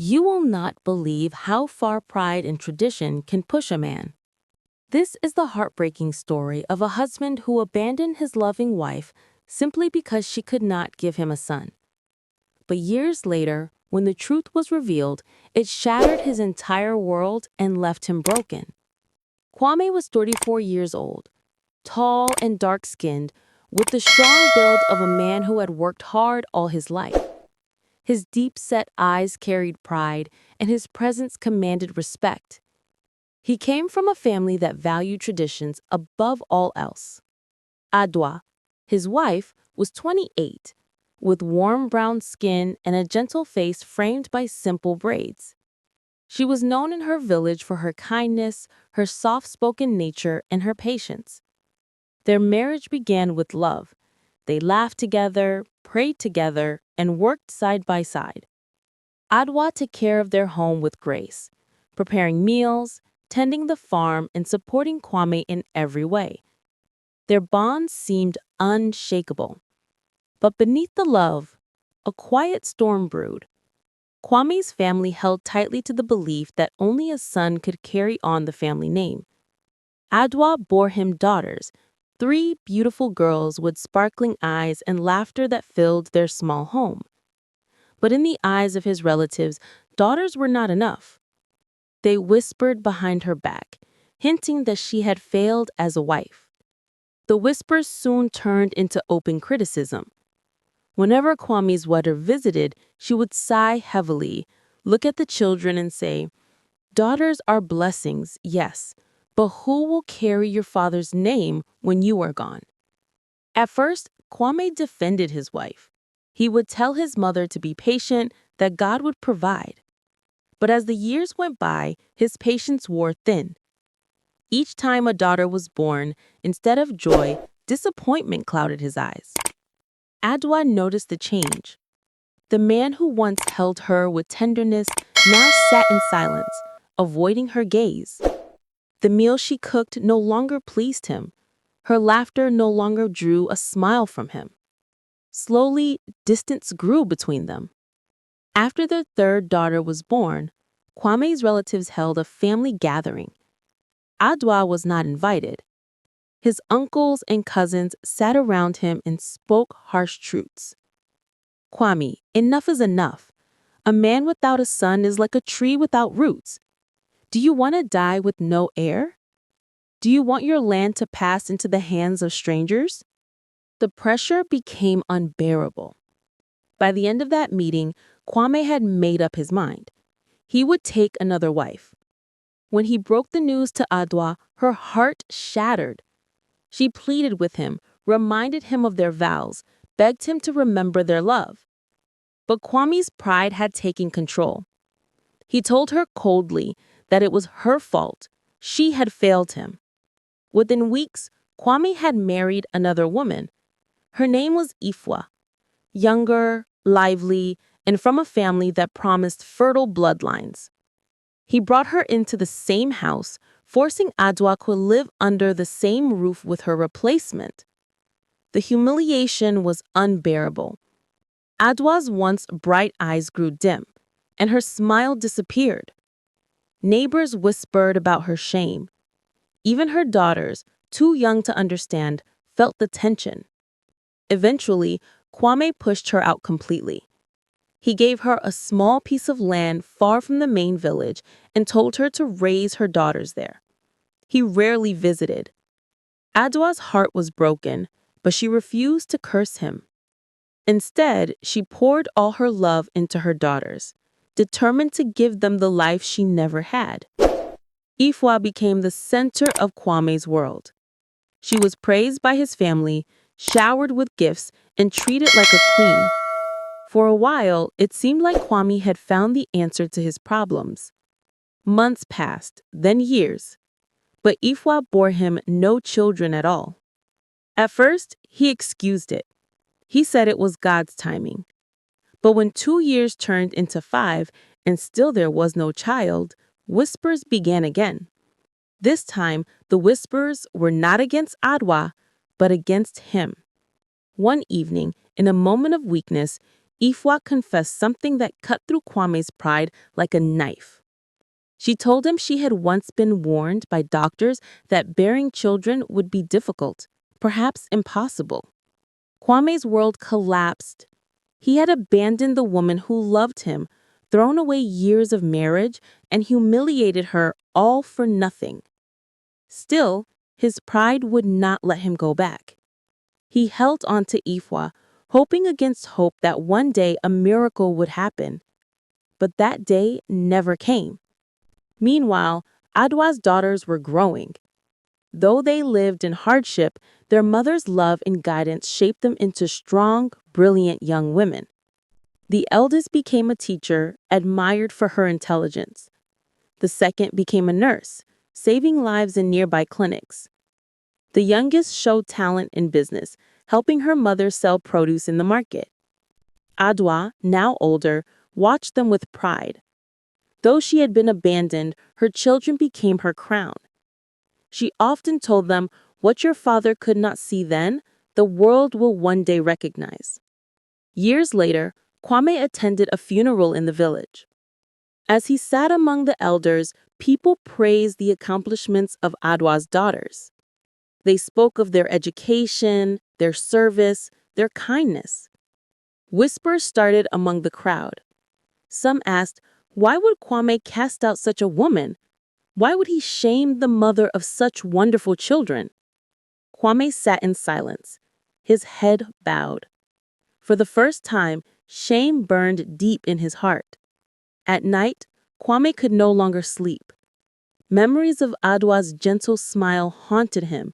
You will not believe how far pride and tradition can push a man. This is the heartbreaking story of a husband who abandoned his loving wife simply because she could not give him a son. But years later, when the truth was revealed, it shattered his entire world and left him broken. Kwame was 34 years old, tall and dark-skinned, with the strong build of a man who had worked hard all his life. His deep-set eyes carried pride, and his presence commanded respect. He came from a family that valued traditions above all else. Adwa, his wife, was 28, with warm brown skin and a gentle face framed by simple braids. She was known in her village for her kindness, her soft-spoken nature, and her patience. Their marriage began with love. They laughed together, prayed together, and worked side by side. Adwa took care of their home with grace, preparing meals, tending the farm, and supporting Kwame in every way. Their bond seemed unshakable. But beneath the love, a quiet storm brewed. Kwame's family held tightly to the belief that only a son could carry on the family name. Adwa bore him daughters, 3 beautiful girls with sparkling eyes and laughter that filled their small home. But in the eyes of his relatives, daughters were not enough. They whispered behind her back, hinting that she had failed as a wife. The whispers soon turned into open criticism. Whenever Kwame's mother visited, she would sigh heavily, look at the children and say, "Daughters are blessings, yes, but who will carry your father's name when you are gone?" At first, Kwame defended his wife. He would tell his mother to be patient, that God would provide. But as the years went by, his patience wore thin. Each time a daughter was born, instead of joy, disappointment clouded his eyes. Adwa noticed the change. The man who once held her with tenderness now sat in silence, avoiding her gaze. The meal she cooked no longer pleased him. Her laughter no longer drew a smile from him. Slowly, distance grew between them. After their third daughter was born, Kwame's relatives held a family gathering. Adwa was not invited. His uncles and cousins sat around him and spoke harsh truths. "Kwame, enough is enough. A man without a son is like a tree without roots. Do you want to die with no heir? Do you want your land to pass into the hands of strangers?" The pressure became unbearable. By the end of that meeting, Kwame had made up his mind. He would take another wife. When he broke the news to Adwa, her heart shattered. She pleaded with him, reminded him of their vows, begged him to remember their love. But Kwame's pride had taken control. He told her coldly that it was her fault. She had failed him. Within weeks, Kwame had married another woman. Her name was Ifwa, younger, lively, and from a family that promised fertile bloodlines. He brought her into the same house, forcing Adwa to live under the same roof with her replacement. The humiliation was unbearable. Adwa's once bright eyes grew dim, and her smile disappeared. Neighbors whispered about her shame. Even her daughters, too young to understand, felt the tension. Eventually, Kwame pushed her out completely. He gave her a small piece of land far from the main village and told her to raise her daughters there. He rarely visited. Adwa's heart was broken, but she refused to curse him. Instead, she poured all her love into her daughters, determined to give them the life she never had. Ifwa became the center of Kwame's world. She was praised by his family, showered with gifts, and treated like a queen. For a while, it seemed like Kwame had found the answer to his problems. Months passed, then years. But Ifwa bore him no children at all. At first, he excused it. He said it was God's timing. But when 2 years turned into 5 and still there was no child, whispers began again. This time, the whispers were not against Adwa, but against him. One evening, in a moment of weakness, Ifwa confessed something that cut through Kwame's pride like a knife. She told him she had once been warned by doctors that bearing children would be difficult, perhaps impossible. Kwame's world collapsed. He had abandoned the woman who loved him, thrown away years of marriage, and humiliated her all for nothing. Still, his pride would not let him go back. He held on to Ifwa, hoping against hope that one day a miracle would happen. But that day never came. Meanwhile, Adwa's daughters were growing. Though they lived in hardship, their mother's love and guidance shaped them into strong, brilliant young women. The eldest became a teacher, admired for her intelligence. The second became a nurse, saving lives in nearby clinics. The youngest showed talent in business, helping her mother sell produce in the market. Adwa, now older, watched them with pride. Though she had been abandoned, her children became her crown. She often told them, "What your father could not see then, the world will one day recognize." Years later, Kwame attended a funeral in the village. As he sat among the elders, people praised the accomplishments of Adwa's daughters. They spoke of their education, their service, their kindness. Whispers started among the crowd. Some asked, why would Kwame cast out such a woman? Why would he shame the mother of such wonderful children? Kwame sat in silence, his head bowed. For the first time, shame burned deep in his heart. At night, Kwame could no longer sleep. Memories of Adwa's gentle smile haunted him.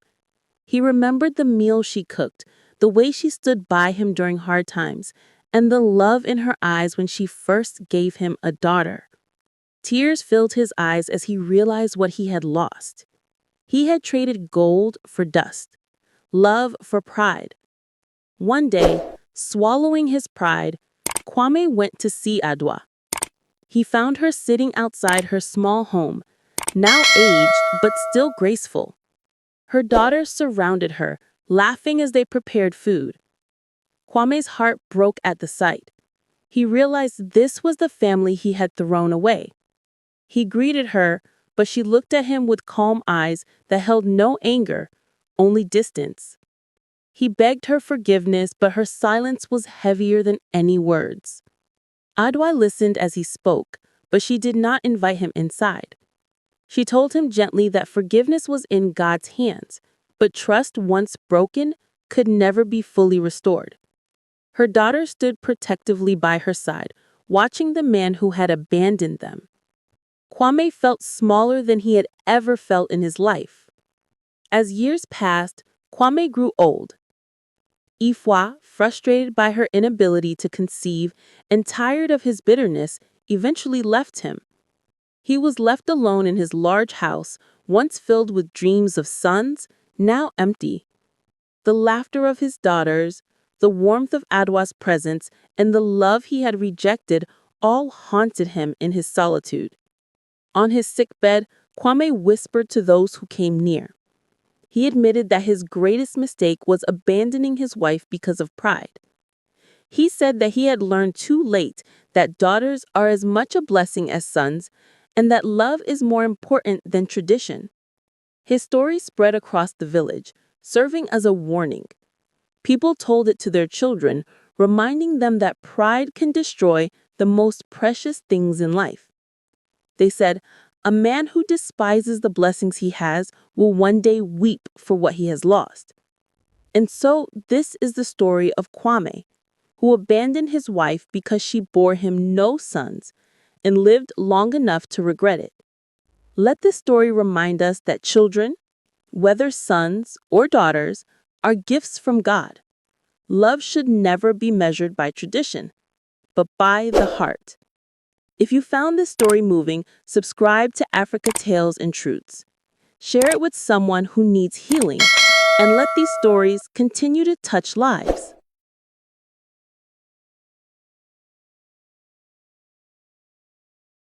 He remembered the meal she cooked, the way she stood by him during hard times, and the love in her eyes when she first gave him a daughter. Tears filled his eyes as he realized what he had lost. He had traded gold for dust, love for pride. One day, swallowing his pride, Kwame went to see Adwa. He found her sitting outside her small home, now aged but still graceful. Her daughters surrounded her, laughing as they prepared food. Kwame's heart broke at the sight. He realized this was the family he had thrown away. He greeted her, but she looked at him with calm eyes that held no anger, only distance. He begged her forgiveness, but her silence was heavier than any words. Adwa listened as he spoke, but she did not invite him inside. She told him gently that forgiveness was in God's hands, but trust once broken could never be fully restored. Her daughter stood protectively by her side, watching the man who had abandoned them. Kwame felt smaller than he had ever felt in his life. As years passed, Kwame grew old. Ifwa, frustrated by her inability to conceive and tired of his bitterness, eventually left him. He was left alone in his large house, once filled with dreams of sons, now empty. The laughter of his daughters, the warmth of Adwa's presence, and the love he had rejected all haunted him in his solitude. On his sickbed, Kwame whispered to those who came near. He admitted that his greatest mistake was abandoning his wife because of pride. He said that he had learned too late that daughters are as much a blessing as sons, and that love is more important than tradition. His story spread across the village, serving as a warning. People told it to their children, reminding them that pride can destroy the most precious things in life. They said, "A man who despises the blessings he has will one day weep for what he has lost." And so this is the story of Kwame, who abandoned his wife because she bore him no sons and lived long enough to regret it. Let this story remind us that children, whether sons or daughters, are gifts from God. Love should never be measured by tradition, but by the heart. If you found this story moving, subscribe to Africa Tales and Truths. Share it with someone who needs healing, and let these stories continue to touch lives.